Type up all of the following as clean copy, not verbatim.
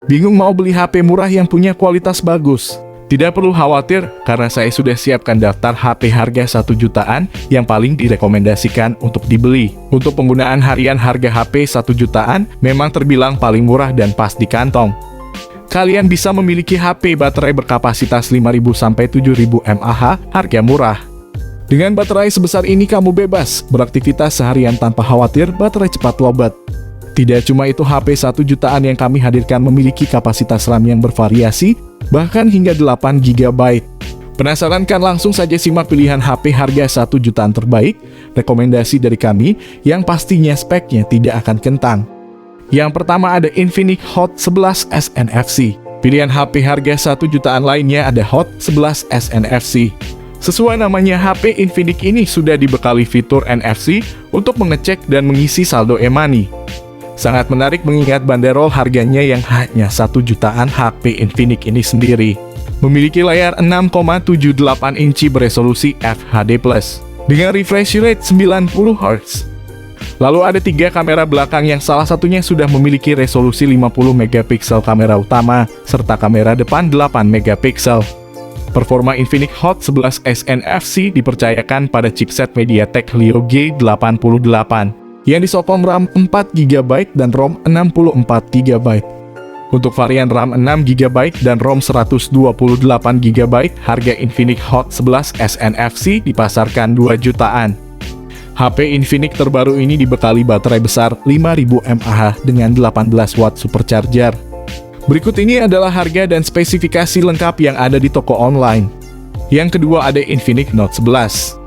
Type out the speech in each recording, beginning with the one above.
Bingung mau beli HP murah yang punya kualitas bagus? Tidak perlu khawatir, karena saya sudah siapkan daftar HP harga 1 jutaan yang paling direkomendasikan untuk dibeli. Untuk penggunaan harian harga HP 1 jutaan memang terbilang paling murah dan pas di kantong. Kalian bisa memiliki HP baterai berkapasitas 5.000 sampai 7.000 mAh, harga murah. Dengan baterai sebesar ini kamu bebas beraktivitas seharian tanpa khawatir baterai cepat lowbat. Tidak cuma itu, HP 1 jutaan yang kami hadirkan memiliki kapasitas RAM yang bervariasi, bahkan hingga 8 GB. Penasaran kan? Langsung saja simak pilihan HP harga 1 jutaan terbaik, rekomendasi dari kami, yang pastinya speknya tidak akan kentang. Yang pertama ada Infinix Hot 11 S NFC. Pilihan HP harga 1 jutaan lainnya ada Hot 11 S NFC. Sesuai namanya, HP Infinix ini sudah dibekali fitur NFC untuk mengecek dan mengisi saldo e-money. Sangat menarik mengingat banderol harganya yang hanya 1 jutaan. HP Infinix ini sendiri memiliki layar 6,78 inci beresolusi FHD+, dengan refresh rate 90 Hz. Lalu ada 3 kamera belakang yang salah satunya sudah memiliki resolusi 50 megapiksel kamera utama, serta kamera depan 8 megapiksel. Performa Infinix Hot 11 S NFC dipercayakan pada chipset MediaTek Helio G88 yang disokong RAM 4 GB dan ROM 64 GB. Untuk varian RAM 6 GB dan ROM 128 GB, harga Infinix Hot 11 S NFC dipasarkan 2 jutaan. HP Infinix terbaru ini dibekali baterai besar 5.000 mAh dengan 18 watt supercharger. Berikut ini adalah harga dan spesifikasi lengkap yang ada di toko online. Yang kedua ada Infinix Note 11.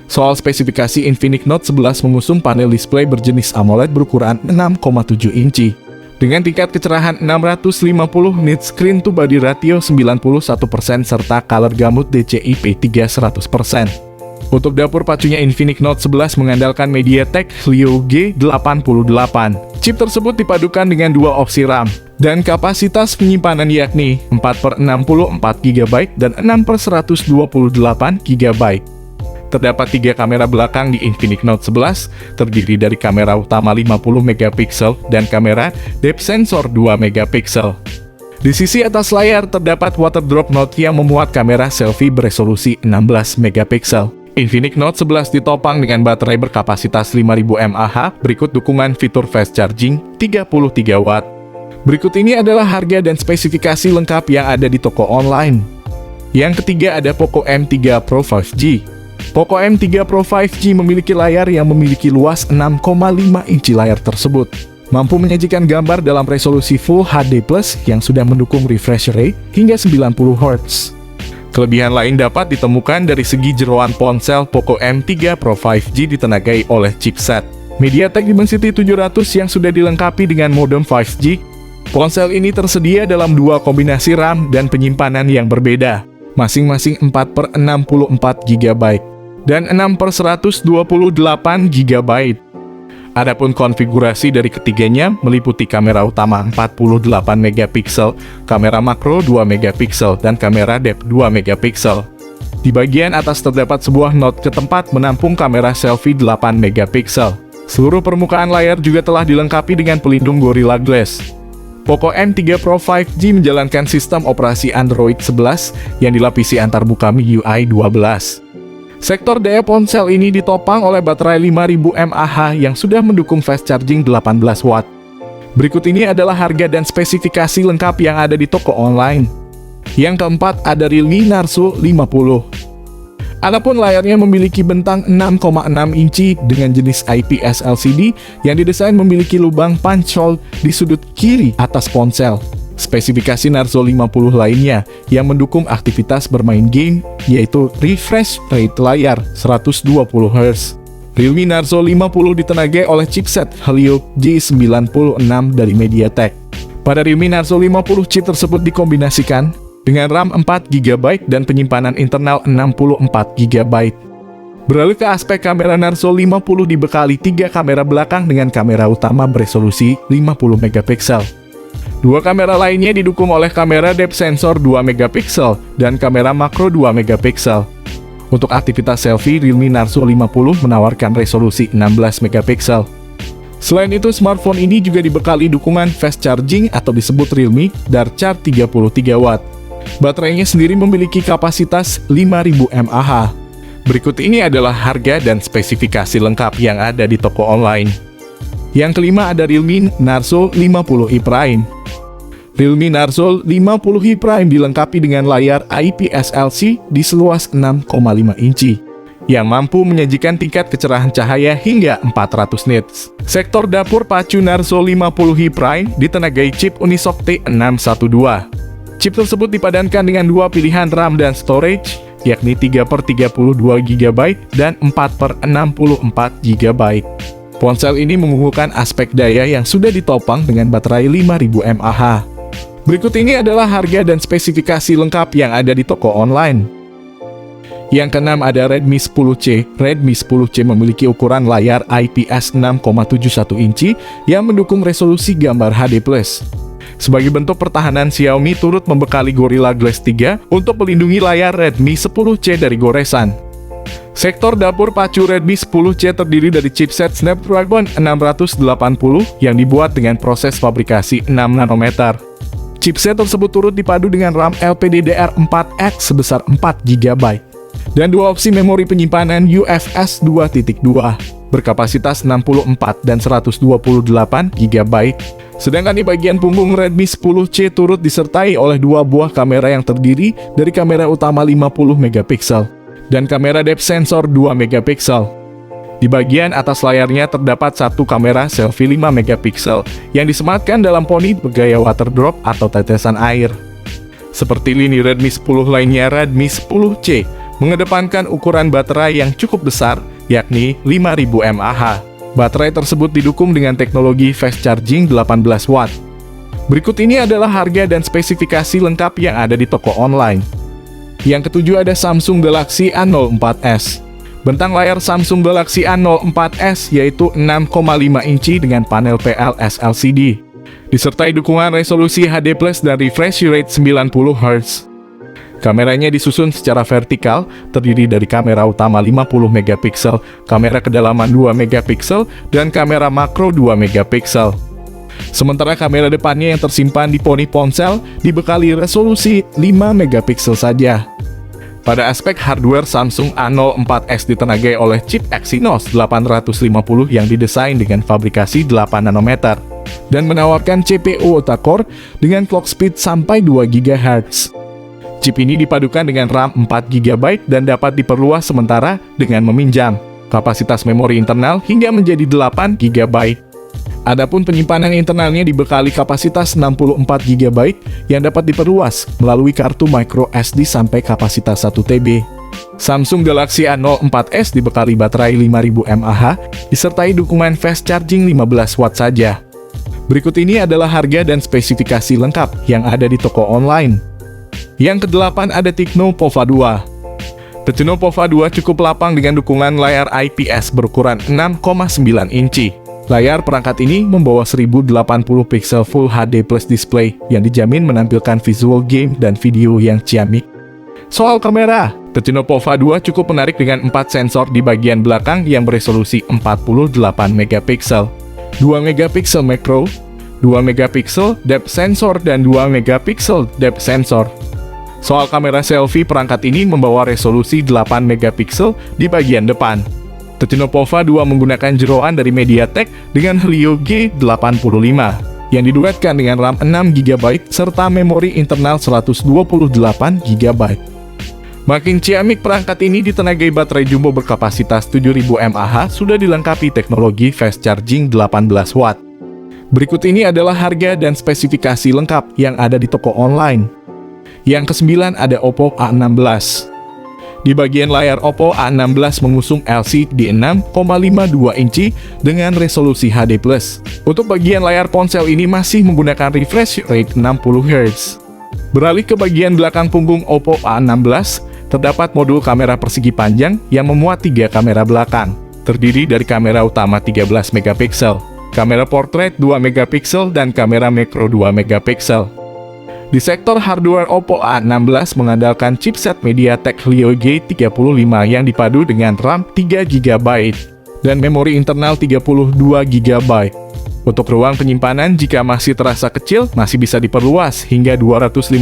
Soal spesifikasi, Infinix Note 11 mengusung panel display berjenis AMOLED berukuran 6,7 inci. Dengan tingkat kecerahan 650 nits, screen to body ratio 91% serta color gamut DCI-P3 100%. Untuk dapur pacunya, Infinix Note 11 mengandalkan MediaTek Helio G88. Chip tersebut dipadukan dengan 2 opsi RAM dan kapasitas penyimpanan yakni 4/64 GB dan 6/128 GB. Terdapat 3 kamera belakang di Infinix Note 11, terdiri dari kamera utama 50 megapiksel dan kamera depth sensor 2 megapiksel. Di sisi atas layar terdapat water drop mode yang memuat kamera selfie beresolusi 16 megapiksel. Infinix Note 11 ditopang dengan baterai berkapasitas 5.000 mAh, berikut dukungan fitur fast charging 33 watt. Berikut ini adalah harga dan spesifikasi lengkap yang ada di toko online. Yang ketiga ada Poco M3 Pro 5G. Poco M3 Pro 5G memiliki layar yang memiliki luas 6,5 inci. Layar tersebut mampu menyajikan gambar dalam resolusi Full HD+, yang sudah mendukung refresh rate hingga 90 Hz. Kelebihan lain dapat ditemukan dari segi jeroan ponsel. Poco M3 Pro 5G ditenagai oleh chipset MediaTek Dimensity 700 yang sudah dilengkapi dengan modem 5G. Ponsel ini tersedia dalam 2 kombinasi RAM dan penyimpanan yang berbeda, masing-masing 4/64 GB dan 6/128 GB. Adapun konfigurasi dari ketiganya meliputi kamera utama 48 megapiksel, kamera makro 2 megapiksel, dan kamera depth 2 megapiksel. Di bagian atas terdapat sebuah note ke tempat menampung kamera selfie 8 megapiksel. Seluruh permukaan layar juga telah dilengkapi dengan pelindung Gorilla Glass. Poco M3 Pro 5G menjalankan sistem operasi Android 11 yang dilapisi antarmuka MIUI 12. Sektor daya ponsel ini ditopang oleh baterai 5.000 mAh yang sudah mendukung fast charging 18 watt. Berikut ini adalah harga dan spesifikasi lengkap yang ada di toko online. Yang keempat ada Realme Narzo 50. Adapun layarnya memiliki bentang 6,6 inci dengan jenis IPS LCD yang didesain memiliki lubang punch hole di sudut kiri atas ponsel. Spesifikasi Narzo 50 lainnya yang mendukung aktivitas bermain game yaitu refresh rate layar 120 Hz. Realme Narzo 50 ditenagai oleh chipset Helio G96 dari MediaTek. Pada Realme Narzo 50, chip tersebut dikombinasikan dengan RAM 4 GB dan penyimpanan internal 64 GB. Beralih ke aspek kamera, Narzo 50 dibekali 3 kamera belakang dengan kamera utama beresolusi 50 megapiksel. 2 kamera lainnya didukung oleh kamera depth sensor 2 megapiksel dan kamera makro 2 megapiksel. Untuk aktivitas selfie, Realme Narzo 50 menawarkan resolusi 16 megapiksel. Selain itu, smartphone ini juga dibekali dukungan fast charging atau disebut Realme Dartcharge 33 Watt. Baterainya sendiri memiliki kapasitas 5000 mAh. Berikut ini adalah harga dan spesifikasi lengkap yang ada di toko online. Yang kelima ada Realme Narzo 50i Prime. Realme Narzo 50i Prime dilengkapi dengan layar IPS LC di seluas 6,5 inci yang mampu menyajikan tingkat kecerahan cahaya hingga 400 nits. Sektor dapur pacu Narzo 50i Prime ditenagai chip Unisoc T612. Chip tersebut dipadankan dengan dua pilihan RAM dan storage, yakni 3/32 GB dan 4/64 GB. Ponsel ini mengunggulkan aspek daya yang sudah ditopang dengan baterai 5000 mAh. Berikut ini adalah harga dan spesifikasi lengkap yang ada di toko online. Yang keenam ada Redmi 10C. Redmi 10C memiliki ukuran layar IPS 6,71 inci yang mendukung resolusi gambar HD+. Sebagai bentuk pertahanan, Xiaomi turut membekali Gorilla Glass 3 untuk melindungi layar Redmi 10C dari goresan. Sektor dapur pacu Redmi 10C terdiri dari chipset Snapdragon 680 yang dibuat dengan proses fabrikasi 6 nanometer. Chipset tersebut turut dipadu dengan RAM LPDDR4X sebesar 4 GB. Dan dua opsi memori penyimpanan UFS 2.2 berkapasitas 64 dan 128 GB. Sedangkan di bagian punggung Redmi 10C turut disertai oleh dua buah kamera yang terdiri dari kamera utama 50 megapiksel dan kamera depth sensor 2 megapiksel. Di bagian atas layarnya terdapat satu kamera selfie 5 megapiksel yang disematkan dalam poni bergaya water drop atau tetesan air. Seperti lini Redmi 10 lainnya, Redmi 10C mengedepankan ukuran baterai yang cukup besar, yakni 5000 mAh. Baterai tersebut didukung dengan teknologi fast charging 18 Watt. Berikut ini adalah harga dan spesifikasi lengkap yang ada di toko online. Yang ketujuh ada Samsung Galaxy A04s. Bentang layar Samsung Galaxy A04s yaitu 6,5 inci dengan panel PLS LCD, disertai dukungan resolusi HD+ dan refresh rate 90 Hz. Kameranya disusun secara vertikal, terdiri dari kamera utama 50 megapiksel, kamera kedalaman 2 megapiksel, dan kamera makro 2 megapiksel. Sementara kamera depannya yang tersimpan di poni ponsel dibekali resolusi 5 megapiksel saja. Pada aspek hardware, Samsung A04s ditenagai oleh chip Exynos 850 yang didesain dengan fabrikasi 8 nanometer dan menawarkan CPU octa-core dengan clock speed sampai 2 GHz. Chip ini dipadukan dengan RAM 4 GB dan dapat diperluas sementara dengan meminjam kapasitas memori internal hingga menjadi 8 GB. Adapun penyimpanan internalnya dibekali kapasitas 64 GB yang dapat diperluas melalui kartu micro SD sampai kapasitas 1 TB. Samsung Galaxy A04s dibekali baterai 5000 mAh disertai dukungan fast charging 15 Watt saja. Berikut ini adalah harga dan spesifikasi lengkap yang ada di toko online. Yang kedelapan ada Tecno Pova 2. Tecno Pova 2 cukup lapang dengan dukungan layar IPS berukuran 6,9 inci. Layar perangkat ini membawa 1080 pixel Full HD Plus display yang dijamin menampilkan visual game dan video yang ciamik. Soal kamera, Tecno Pova 2 cukup menarik dengan 4 sensor di bagian belakang yang beresolusi 48 megapiksel, 2 megapiksel macro, 2 megapiksel depth sensor, dan 2 megapiksel depth sensor. Soal kamera selfie, perangkat ini membawa resolusi 8 megapiksel di bagian depan. Tecno Pova 2 menggunakan jeroan dari MediaTek dengan Helio G85 yang diduetkan dengan RAM 6 GB serta memori internal 128 GB. Makin ciamik, perangkat ini ditenagai baterai jumbo berkapasitas 7000 mAh sudah dilengkapi teknologi fast charging 18 Watt. Berikut ini adalah harga dan spesifikasi lengkap yang ada di toko online. Yang kesembilan ada Oppo A16. Di bagian layar Oppo A16 mengusung LCD 6,52 inci dengan resolusi HD+. Untuk bagian layar ponsel ini masih menggunakan refresh rate 60 Hz. Beralih ke bagian belakang punggung Oppo A16, terdapat modul kamera persegi panjang yang memuat 3 kamera belakang, terdiri dari kamera utama 13 megapiksel, kamera portrait 2 megapiksel, dan kamera makro 2 megapiksel. Di sektor hardware, Oppo A16 mengandalkan chipset MediaTek Helio G35 yang dipadu dengan RAM 3 GB. dan memori internal 32 GB. Untuk ruang penyimpanan jika masih terasa kecil, masih bisa diperluas hingga 256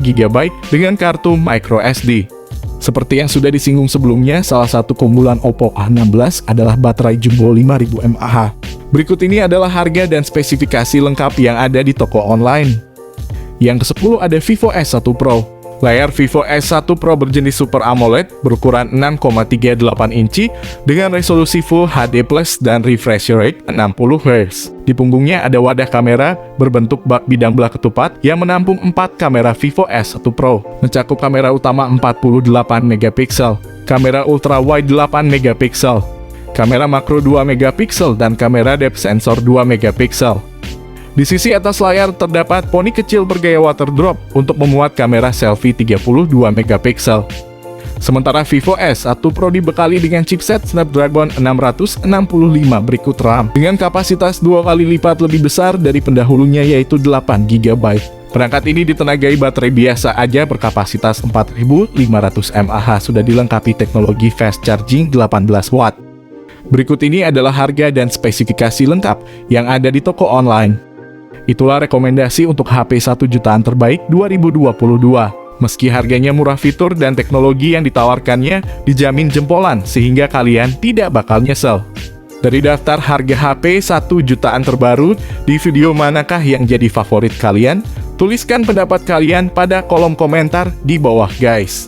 GB dengan kartu microSD. Seperti yang sudah disinggung sebelumnya, salah satu keunggulan Oppo A16 adalah baterai jumbo 5000 mAh. Berikut ini adalah harga dan spesifikasi lengkap yang ada di toko online. Yang ke-10 ada Vivo S1 Pro. Layar Vivo S1 Pro berjenis Super AMOLED berukuran 6,38 inci dengan resolusi Full HD Plus dan refresh rate 60 Hz. Di punggungnya ada wadah kamera berbentuk bak bidang belah ketupat yang menampung 4 kamera Vivo S1 Pro. Mencakup kamera utama 48 megapiksel, kamera ultra wide 8 megapiksel, kamera makro 2 megapiksel dan kamera depth sensor 2 megapiksel. Di sisi atas layar terdapat poni kecil bergaya water drop untuk memuat kamera selfie 32 megapiksel. Sementara Vivo S1 Pro dibekali dengan chipset Snapdragon 665 berikut RAM dengan kapasitas 2 kali lipat lebih besar dari pendahulunya yaitu 8 GB. Perangkat ini ditenagai baterai biasa aja berkapasitas 4500 mAh, sudah dilengkapi teknologi fast charging 18 watt. Berikut ini adalah harga dan spesifikasi lengkap yang ada di toko online. Itulah rekomendasi untuk HP 1 jutaan terbaik 2022. Meski harganya murah, fitur dan teknologi yang ditawarkannya dijamin jempolan sehingga kalian tidak bakal nyesel. Dari daftar harga HP 1 jutaan terbaru, di video manakah yang jadi favorit kalian? Tuliskan pendapat kalian pada kolom komentar di bawah guys.